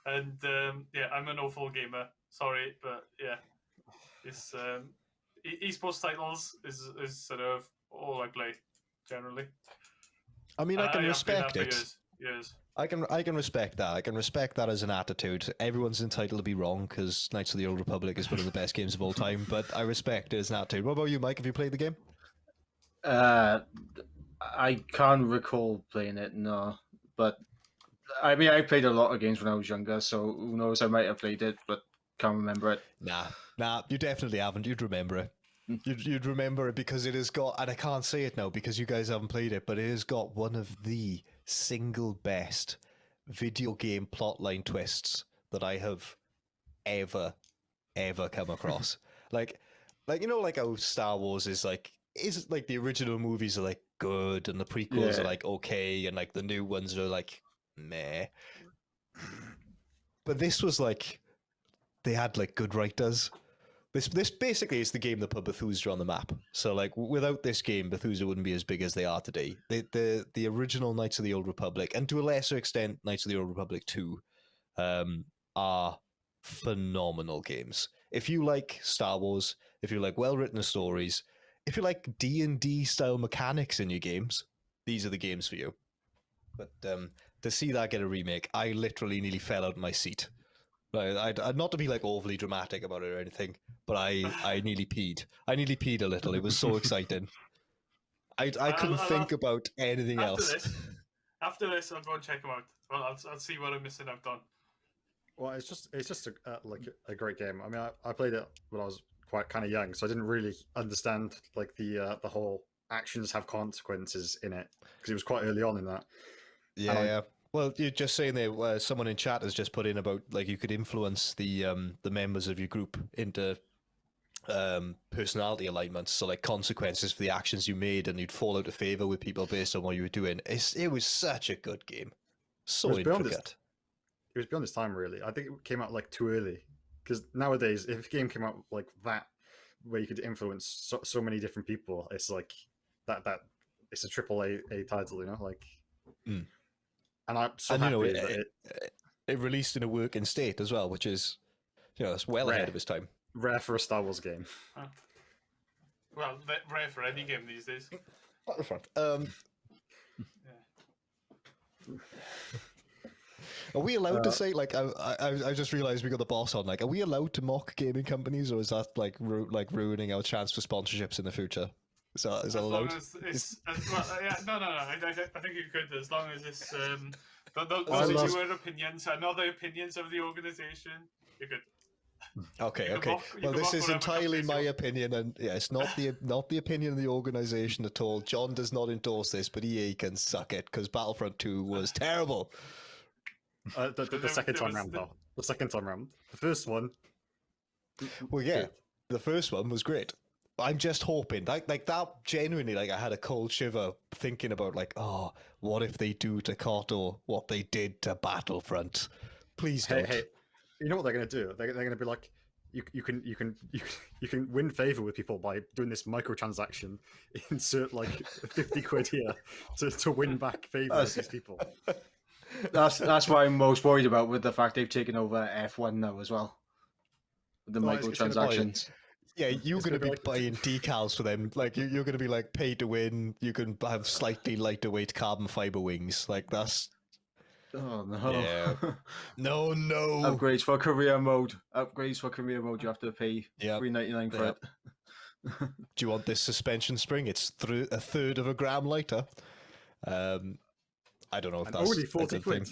And I'm an awful gamer. Sorry, but yeah, it's esports titles is sort of all I play generally. I mean, I can respect it. Years. I can respect that. I can respect that as an attitude. Everyone's entitled to be wrong because Knights of the Old Republic is one of the best games of all time. But I respect it as an attitude. What about you, Mike? Have you played the game? I can't recall playing it, no. But I mean, I played a lot of games when I was younger, so who knows? I might have played it, but can't remember it. Nah, you definitely haven't. You'd remember it. You'd remember it because it has got, and I can't say it now because you guys haven't played it, but it has got one of the single best video game plotline twists that I have ever come across. like you know, like how Star Wars is like the original movies are like good and the prequels are like okay and like the new ones are like meh. But this was like they had like good writers. This basically is the game that put Bethesda on the map. So like without this game, Bethesda wouldn't be as big as they are today. The original Knights of the Old Republic, and to a lesser extent Knights of the Old Republic 2, are phenomenal games. If you like Star Wars, if you like well-written stories, if you like D&D style mechanics in your games, these are the games for you. But to see that get a remake, I literally nearly fell out of my seat. I'd not to be like overly dramatic about it or anything, but I nearly peed. I nearly peed a little. It was so exciting. I couldn't think about anything else. After this, I'll go and check them out. Well, I'll see what I'm missing out on. Well, it's just like a great game. I mean, I played it when I was quite kind of young, so I didn't really understand like the whole actions have consequences in it because it was quite early on in that. Yeah. Well, you're just saying there. Someone in chat has just put in about like you could influence the members of your group into personality alignments, so like consequences for the actions you made, and you'd fall out of favor with people based on what you were doing. It was such a good game, so intricate. It was beyond its time, really. I think it came out like too early because nowadays, if a game came out like that, where you could influence so many different people, it's like that it's a AAA title, you know, like. And I'm so happy that it released in a working state as well, which is, it's well rare. Ahead of its time. Rare for a Star Wars game. Well, rare for any game these days. At the front. Are we allowed to say, like, I just realized we got the boss on, like, are we allowed to mock gaming companies, or is that like ruining our chance for sponsorships in the future? Is that allowed? No. I think you could, as long as it's those are your opinions, and not the opinions of the organization. You could. Okay. Well, this is entirely my opinion, and it's not the opinion of the organization at all. John does not endorse this, but EA can suck it because Battlefront 2 was terrible. The second time round, though. The second time round. The first one. Well, yeah, the first one was great. I'm just hoping, like that. Genuinely, like I had a cold shiver thinking about, like, oh, what if they do to Kotor what they did to Battlefront? Please don't. Hey, you know what they're going to do? They're going to be like, you can win favor with people by doing this microtransaction. Insert like 50 quid here to win back favor with these people. That's what I'm most worried about with the fact they've taken over F1 now as well. The microtransactions. Yeah, you're going to be buying decals for them. Like you're going to be like pay to win. You can have slightly lighter weight carbon fiber wings. Like that's. Oh no! Yeah. No. Upgrades for career mode. You have to pay $3.99 for it. Do you want this suspension spring? It's a third of a gram lighter. I don't know if that's already 40 quid.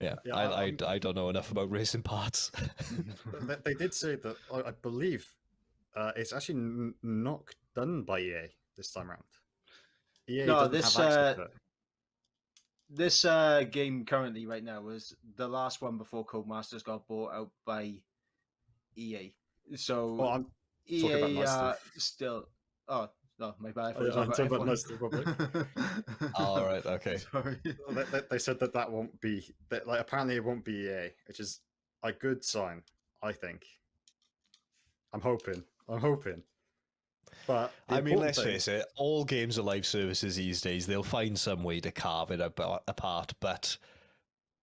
Yeah, I don't know enough about racing parts. They did say that, I believe, it's actually not done by EA this time around. EA this game currently right now was the last one before Codemasters got bought out by EA. So I'm EA still. Oh no, my bad. I'm talking about Knights of the Republic. All right, okay. Sorry. They said that won't be that. Like apparently it won't be EA, which is a good sign. I think. I'm hoping. But I mean, let's face it, all games are live services these days. They'll find some way to carve it apart, but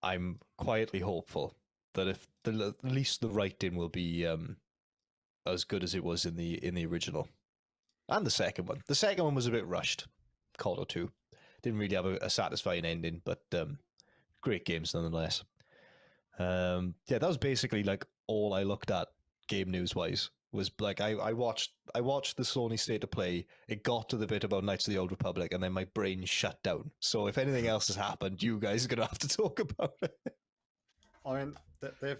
I'm quietly hopeful that if at least the writing will be as good as it was in the original. And the second one. The second one was a bit rushed, Kotor 2. didn't really have a satisfying ending, but great games nonetheless. Yeah, that was basically like all I looked at game news wise. Was like I watched the Sony State of Play. It got to the bit about Knights of the Old Republic, and then my brain shut down. So if anything else has happened, you guys are gonna have to talk about it. I mean, they've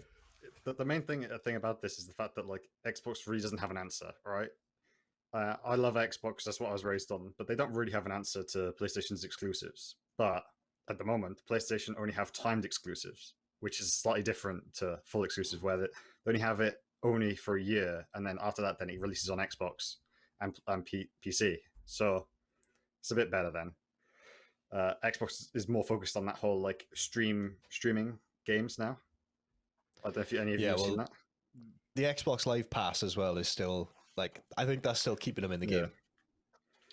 the main thing about this is the fact that like Xbox really doesn't have an answer, right? I love Xbox, that's what I was raised on, but they don't really have an answer to PlayStation's exclusives. But at the moment, PlayStation only have timed exclusives, which is slightly different to full exclusives, where they only have it only for a year, and then after that, then it releases on Xbox and PC. So it's a bit better then. Xbox is more focused on that whole like streaming games now. I don't know if any of you have seen that. The Xbox Live Pass as well is still like, I think that's still keeping them in the game.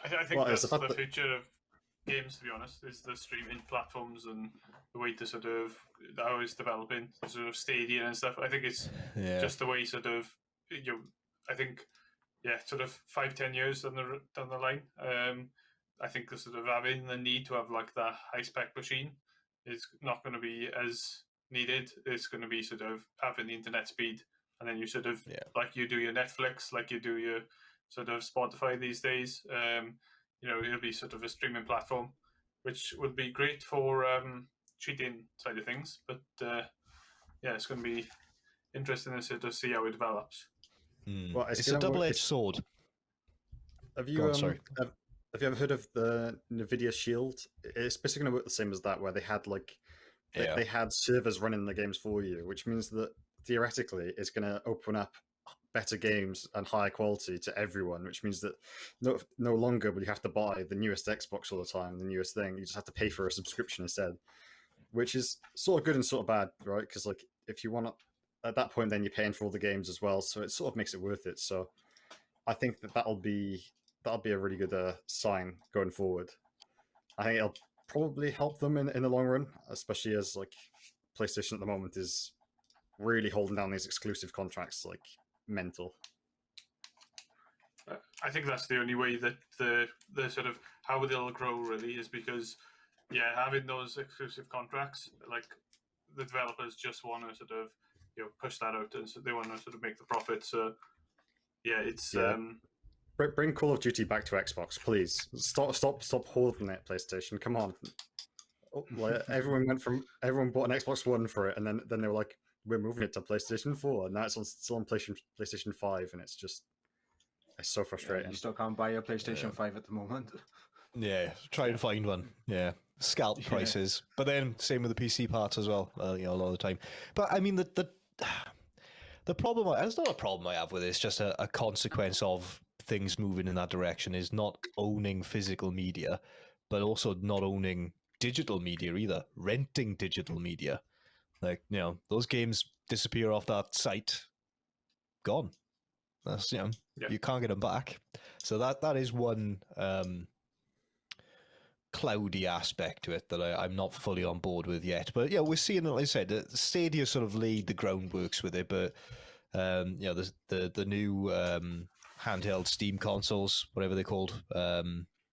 I think that's the future of games, to be honest, is the streaming platforms and the way to sort of how it's developing, sort of Stadia and stuff. I think it's just the way sort of I think sort of 5-10 years down the line. I think the sort of having the need to have like that high spec machine is not going to be as needed. It's going to be sort of having the internet speed, and then you sort of like you do your Netflix, like you do your sort of Spotify these days. It'll be sort of a streaming platform, which would be great for cheating side of things. But it's going to be interesting to sort of see how it develops. Well, it's a double-edged sword. Have you have you ever heard of the Nvidia Shield? It's basically going to work the same as that, where they had they had servers running the games for you, which means that theoretically it's going to open up better games and higher quality to everyone, which means that no longer will you have to buy the newest Xbox all the time, the newest thing. You just have to pay for a subscription instead, which is sort of good and sort of bad, right? Because like if you want to, at that point, then you're paying for all the games as well, so it sort of makes it worth it. So I think that'll be a really good sign going forward. I think it'll probably help them in the long run, especially as like PlayStation at the moment is really holding down these exclusive contracts like mental. I think that's the only way that the sort of how they'll grow really is because having those exclusive contracts, like the developers just want to sort of push that out, and so they want to sort of make the profit. So it's bring Call of Duty back to Xbox, please. Stop hoarding it, PlayStation. Come on. Everyone bought an Xbox One for it, and then they were like, we're moving it to PlayStation 4, and now it's still on PlayStation 5, and it's so frustrating. You still can't buy a PlayStation 5 at the moment. Yeah, try and find one. Yeah, scalp prices. But then same with the PC parts as well. A lot of the time. But I mean, the problem, it's not a problem I have with it, it's just a consequence of things moving in that direction, is not owning physical media, but also not owning digital media either, renting digital media. Like, those games disappear off that site, gone. That's, you can't get them back. So that is one cloudy aspect to it that I'm not fully on board with yet. But we're seeing, like I said, Stadia sort of laid the groundworks with it, but the new handheld Steam consoles, whatever they're called,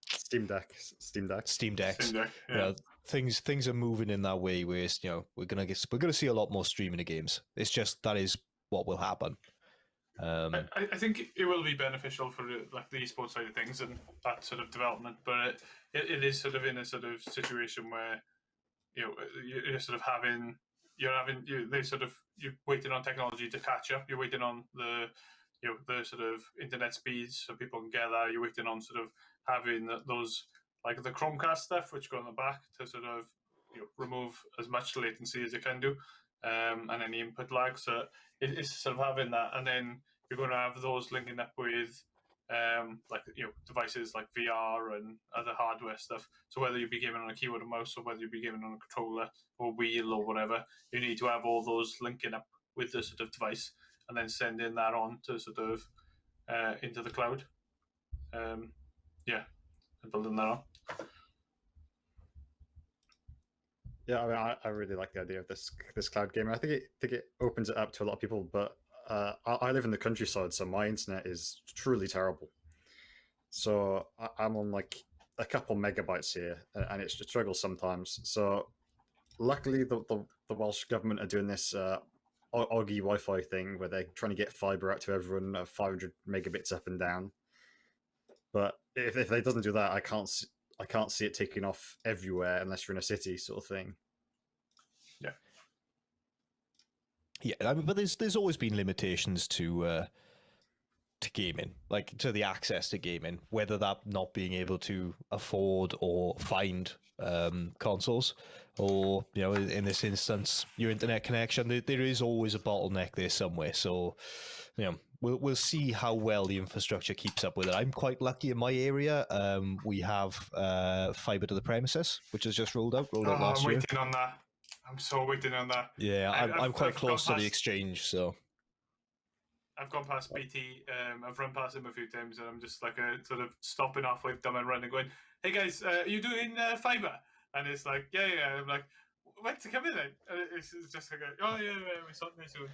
Steam Deck. Yeah. Things are moving in that way. Where we're gonna see a lot more streaming of games. It's just that is what will happen. I think it will be beneficial for like the esports side of things and that sort of development, but it is sort of in a sort of situation where you're sort of you're waiting on technology to catch up. You're waiting on the sort of internet speeds so people can get that. You're waiting on sort of having those like the Chromecast stuff, which go on the back to sort of remove as much latency as it can do, and any input lag. So it's sort of having that, and then you're going to have those linking up with devices like VR and other hardware stuff. So whether you be gaming on a keyboard and mouse, or whether you be gaming on a controller or wheel or whatever, you need to have all those linking up with the sort of device, and then sending that on to sort of into the cloud. And building that on. Yeah, I mean, I really like the idea of this cloud gaming. I think it opens it up to a lot of people, but I live in the countryside, so my internet is truly terrible. So I'm on like a couple megabytes here, and it struggles sometimes. So luckily, the Welsh government are doing this Oggy Wi-Fi thing where they're trying to get fiber out to everyone at 500 megabits up and down. But if it doesn't do that, I can't see it taking off everywhere unless you're in a city, sort of thing. Yeah, I mean, but there's always been limitations to gaming, like to the access to gaming, whether that not being able to afford or find consoles, or in this instance, your internet connection. There is always a bottleneck there somewhere. So, we'll see how well the infrastructure keeps up with it. I'm quite lucky in my area. We have fiber to the premises, which has just rolled out last I'm year. waiting on that. I'm so waiting on that. Yeah, I'm quite close to the exchange, so. I've gone past BT. I've run past them a few times, and I'm just like sort of stopping off with them and running, going, "Hey guys, are you doing fiber?" And it's like, "Yeah." I'm like, "When's it coming then?" And it's just like, "Oh yeah, we're sorting it soon."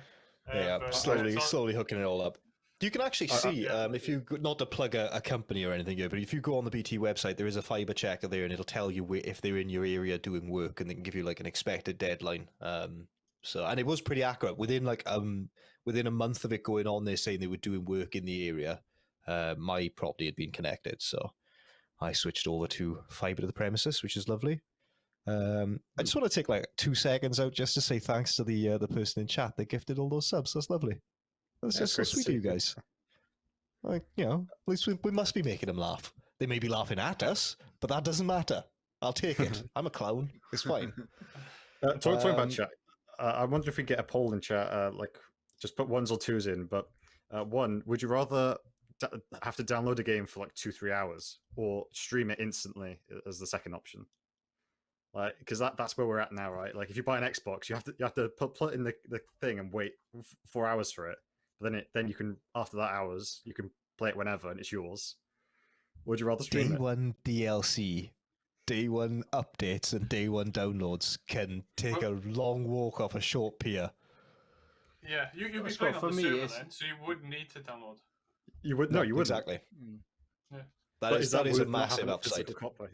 Yeah, slowly hooking it all up. You can actually see if you, not to plug a company or anything here, but if you go on the BT website, there is a fiber checker there, and it'll tell you if they're in your area doing work, and they can give you like an expected deadline. So, and it was pretty accurate. Within a month of it going on, they're saying they were doing work in the area. My property had been connected, so I switched over to fiber to the premises, which is lovely. I just want to take like 2 seconds out just to say thanks to the person in chat that gifted all those subs. That's lovely. That's just so sweet of you guys. Like, at least we must be making them laugh. They may be laughing at us, but that doesn't matter. I'll take it. I'm a clown. It's fine. Talking about chat, I wonder if we get a poll in chat, like just put ones or twos in. But one, would you rather have to download a game for like 2-3 hours, or stream it instantly as the second option? Like, because that's where we're at now, right? Like, if you buy an Xbox, you have to put in the thing and wait 4 hours for it. But then you can, after that hours, you can play it whenever and it's yours. Would you rather stream Day it? one DLC, day one updates, and day one downloads can take a long walk off a short pier. Yeah, you'd be Well, playing for on the me, server it's- then, so you wouldn't need to download. You would no, you wouldn't. Exactly. Yeah. That is a worth not massive having the upside. physical copy?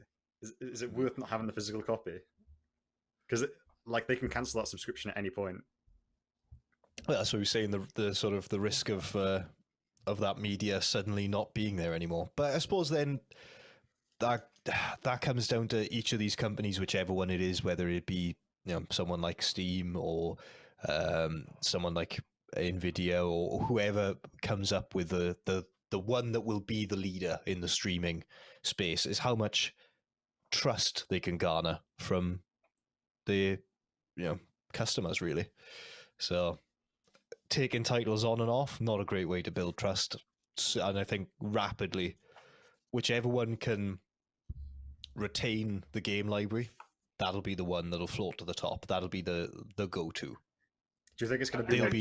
Is it worth not having the physical copy? Because like they can cancel that subscription at any point. Well, that's what we're saying. The sort of the risk of that media suddenly not being there anymore. But I suppose then that comes down to each of these companies, whichever one it is, whether it be someone like Steam or someone like Nvidia or whoever comes up with the one that will be the leader in the streaming space, is how much trust they can garner from the customers, really. So taking titles on and off, not a great way to build trust. And I think rapidly, whichever one can retain the game library, that'll be the one that'll float to the top. That'll be the go-to. Do you think it's going to be like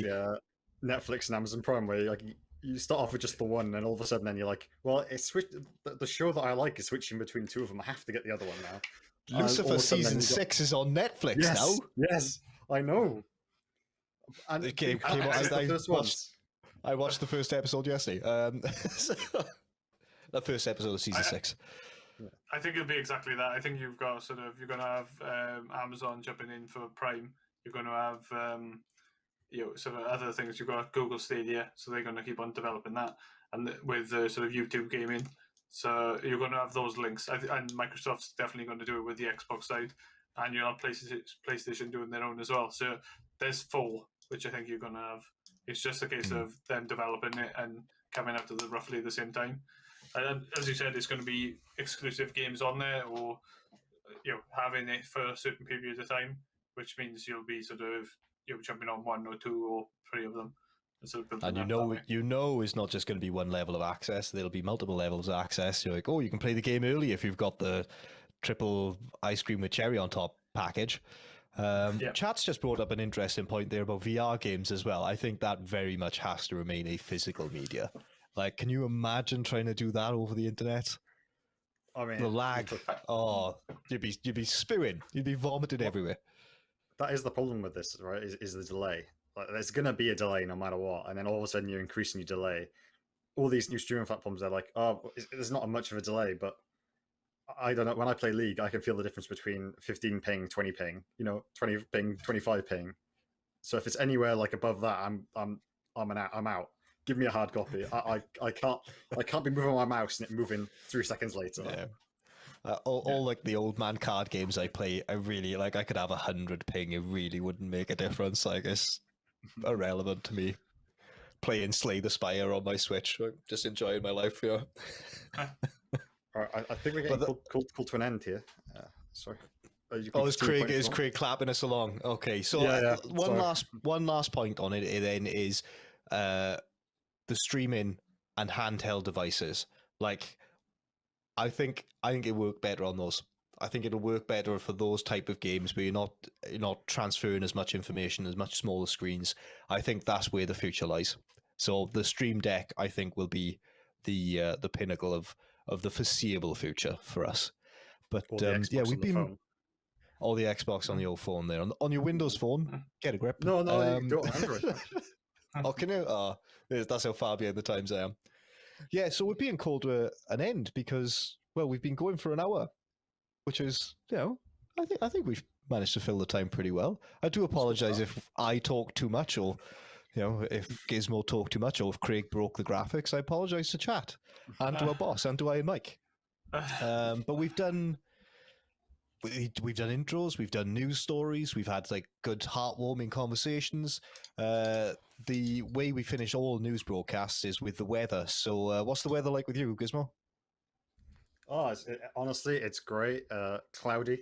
Netflix and Amazon Prime, where like you start off with just the one, and all of a sudden then you're like, well, it's the show that I like is switching between two of them. I have to get the other one now. Lucifer season 6 is on Netflix now. Yes, I know. And I watched the first episode yesterday. The first episode of season 6. I think it'll be exactly that. I think you're going to have Amazon jumping in for Prime. You're going to have sort of other things. You've got Google Stadia, so they're going to keep on developing that, and with sort of YouTube gaming. So you're going to have those links, and Microsoft's definitely going to do it with the Xbox side, and you'll have PlayStation doing their own as well. So there's 4, which I think you're going to have. It's just a case of them developing it and coming out at roughly the same time. And as you said, it's going to be exclusive games on there, or having it for a certain period of time, which means you'll be sort of jumping on 1 or 2 or 3 of them. And it's not just going to be one level of access. There'll be multiple levels of access. You're like, you can play the game early if you've got the triple ice cream with cherry on top package. Chat's just brought up an interesting point there about VR games as well. I think that very much has to remain a physical media. Like, can you imagine trying to do that over the internet? I mean, the lag. You'd be spewing. You'd be vomiting everywhere. That is the problem with this, right? Is the delay. Like, there's going to be a delay no matter what, and then all of a sudden you're increasing your delay. All these new streaming platforms are like, there's not much of a delay, but I don't know. When I play League, I can feel the difference between 15 ping, 20 ping. 20 ping, 25 ping. So if it's anywhere like above that, I'm out. Give me a hard copy. I can't be moving my mouse and it moving 3 seconds later. Yeah. All like the old man card games I play, I really like. I could have 100 ping, it really wouldn't make a difference. Like, it's irrelevant to me. Playing Slay the Spire on my Switch, I'm just enjoying my life here. All right, I think we're getting called to an end here. Sorry. Is Craig clapping us along? Okay, so one last point on it then is the streaming and handheld devices. Like, I think it work better on those. I think it'll work better for those type of games where you're not transferring as much information, as much smaller screens. I think that's where the future lies. So the Stream Deck, I think, will be the pinnacle of the foreseeable future for us. But we've been all the Xbox on the old phone there on your Windows phone. Get a grip. No, you don't Android. Oh, can you? That's how far behind the times I am. Yeah, so we're being called to an end because, well, we've been going for an hour, which is, I think we've managed to fill the time pretty well. I do apologize if I talk too much, or if Gizmo talked too much, or if Craig broke the graphics. I apologize to chat and to our boss and to IvorBrynMike. But we've done intros, we've done news stories, we've had like good heartwarming conversations. The way we finish all news broadcasts is with the weather. So what's the weather like with you, Gizmo? Oh, honestly, it's great. Cloudy.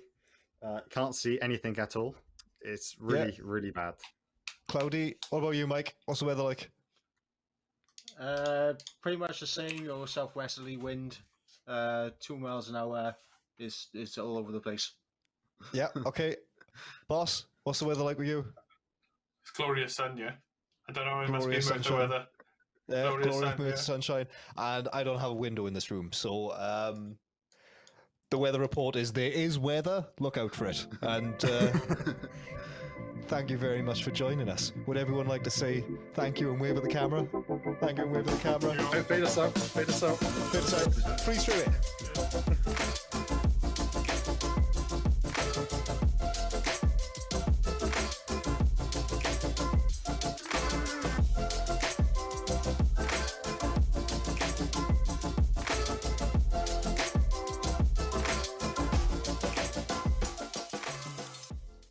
Can't see anything at all. It's really bad. Cloudy. What about you, Mike? What's the weather like? Pretty much the same. Southwesterly wind, 2 miles an hour. It's all over the place. Yeah. Okay. Boss, what's the weather like with you? It's glorious sun, yeah. I don't know. It must be Glorious about the sunshine. weather. Yeah, Glorious glorious sun, yeah. sunshine, and I don't have a window in this room, so the weather report is there is weather. Look out for it, and thank you very much for joining us. Would everyone like to say thank you and wave at the camera? Thank you and wave at the camera. Fade us out. Fade us out. Freeze through it.